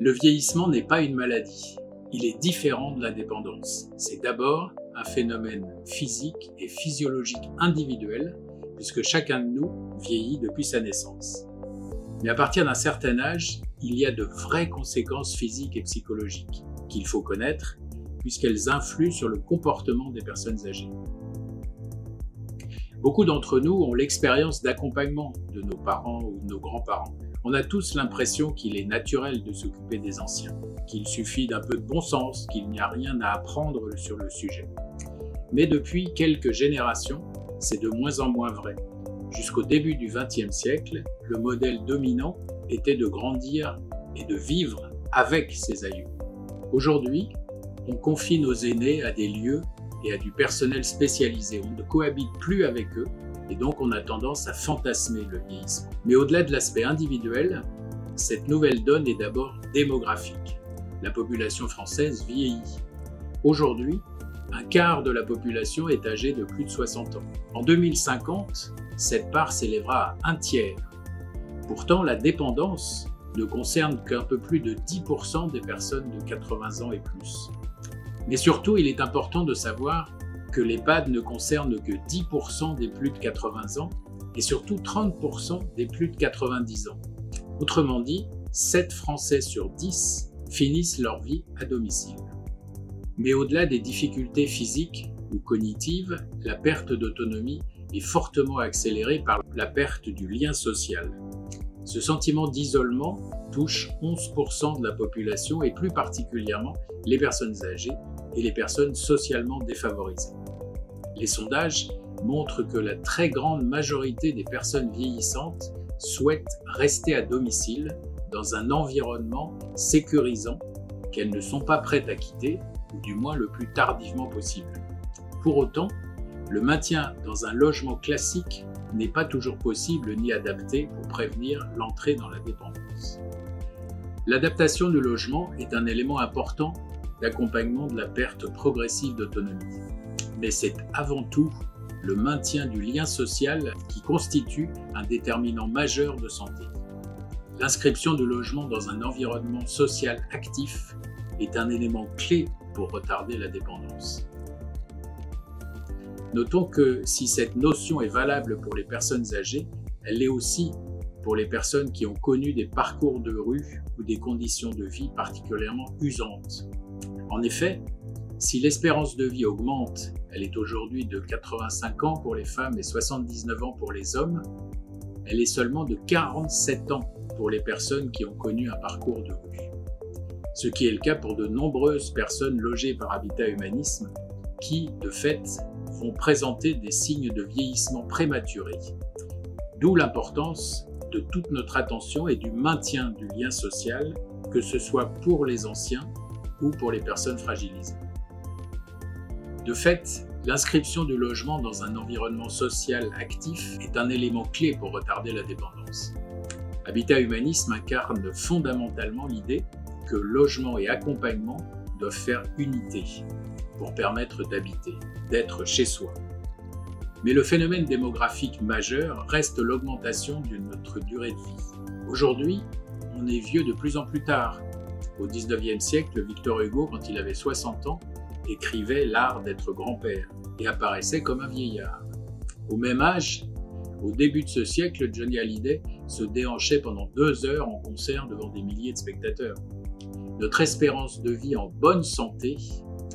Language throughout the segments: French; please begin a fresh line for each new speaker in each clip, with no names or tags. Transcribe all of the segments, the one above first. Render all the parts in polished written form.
Le vieillissement n'est pas une maladie. Il est différent de la dépendance. C'est d'abord un phénomène physique et physiologique individuel, puisque chacun de nous vieillit depuis sa naissance. Mais à partir d'un certain âge, il y a de vraies conséquences physiques et psychologiques qu'il faut connaître, puisqu'elles influent sur le comportement des personnes âgées. Beaucoup d'entre nous ont l'expérience d'accompagnement de nos parents ou de nos grands-parents. On a tous l'impression qu'il est naturel de s'occuper des anciens, qu'il suffit d'un peu de bon sens, qu'il n'y a rien à apprendre sur le sujet. Mais depuis quelques générations, c'est de moins en moins vrai. Jusqu'au début du XXe siècle, le modèle dominant était de grandir et de vivre avec ses aïeux. Aujourd'hui, on confie nos aînés à des lieux et à du personnel spécialisé. On ne cohabite plus avec eux et donc on a tendance à fantasmer le vieillissement. Mais au-delà de l'aspect individuel, cette nouvelle donne est d'abord démographique. La population française vieillit. Aujourd'hui, un quart de la population est âgée de plus de 60 ans. En 2050, cette part s'élèvera à un tiers. Pourtant, la dépendance ne concerne qu'un peu plus de 10% des personnes de 80 ans et plus. Mais surtout, il est important de savoir que l'EHPAD ne concerne que 10% des plus de 80 ans et surtout 30% des plus de 90 ans. Autrement dit, 7 Français sur 10 finissent leur vie à domicile. Mais au-delà des difficultés physiques ou cognitives, la perte d'autonomie est fortement accélérée par la perte du lien social. Ce sentiment d'isolement touche 11% de la population et plus particulièrement les personnes âgées et les personnes socialement défavorisées. Les sondages montrent que la très grande majorité des personnes vieillissantes souhaitent rester à domicile dans un environnement sécurisant qu'elles ne sont pas prêtes à quitter, ou du moins le plus tardivement possible. Pour autant, le maintien dans un logement classique n'est pas toujours possible ni adapté pour prévenir l'entrée dans la dépendance. L'adaptation du logement est un élément important d'accompagnement de la perte progressive d'autonomie. Mais c'est avant tout le maintien du lien social qui constitue un déterminant majeur de santé. L'inscription du logement dans un environnement social actif est un élément clé pour retarder la dépendance. Notons que si cette notion est valable pour les personnes âgées, elle l'est aussi pour les personnes qui ont connu des parcours de rue ou des conditions de vie particulièrement usantes. En effet, si l'espérance de vie augmente, elle est aujourd'hui de 85 ans pour les femmes et 79 ans pour les hommes, elle est seulement de 47 ans pour les personnes qui ont connu un parcours de rue. Ce qui est le cas pour de nombreuses personnes logées par Habitat Humanisme qui, de fait, vont présenter des signes de vieillissement prématuré. D'où l'importance de toute notre attention et du maintien du lien social, que ce soit pour les anciens ou pour les personnes fragilisées. De fait, l'inscription du logement dans un environnement social actif est un élément clé pour retarder la dépendance. Habitat Humanisme incarne fondamentalement l'idée que logement et accompagnement doivent faire unité pour permettre d'habiter, d'être chez soi. Mais le phénomène démographique majeur reste l'augmentation de notre durée de vie. Aujourd'hui, on est vieux de plus en plus tard. Au XIXe siècle, Victor Hugo, quand il avait 60 ans, écrivait L'art d'être grand-père et apparaissait comme un vieillard. Au même âge, au début de ce siècle, Johnny Hallyday se déhanchait pendant 2 heures en concert devant des milliers de spectateurs. Notre espérance de vie en bonne santé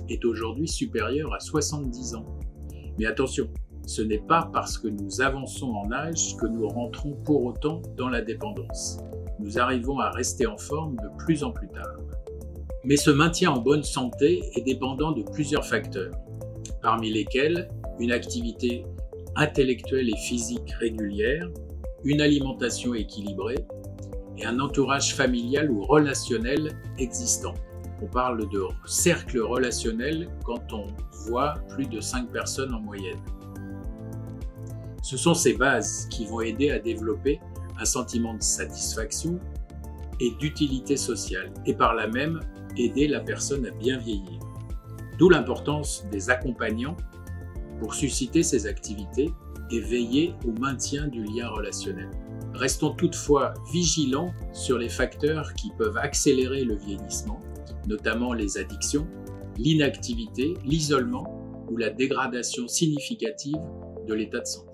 est aujourd'hui supérieure à 70 ans. Mais attention, ce n'est pas parce que nous avançons en âge que nous rentrons pour autant dans la dépendance. Nous arrivons à rester en forme de plus en plus tard. Mais ce maintien en bonne santé est dépendant de plusieurs facteurs, parmi lesquels une activité intellectuelle et physique régulière, une alimentation équilibrée et un entourage familial ou relationnel existant. On parle de cercle relationnel quand on voit plus de 5 personnes en moyenne. Ce sont ces bases qui vont aider à développer un sentiment de satisfaction et d'utilité sociale, et par là même aider la personne à bien vieillir. D'où l'importance des accompagnants pour susciter ces activités et veiller au maintien du lien relationnel. Restons toutefois vigilants sur les facteurs qui peuvent accélérer le vieillissement, notamment les addictions, l'inactivité, l'isolement ou la dégradation significative de l'état de santé.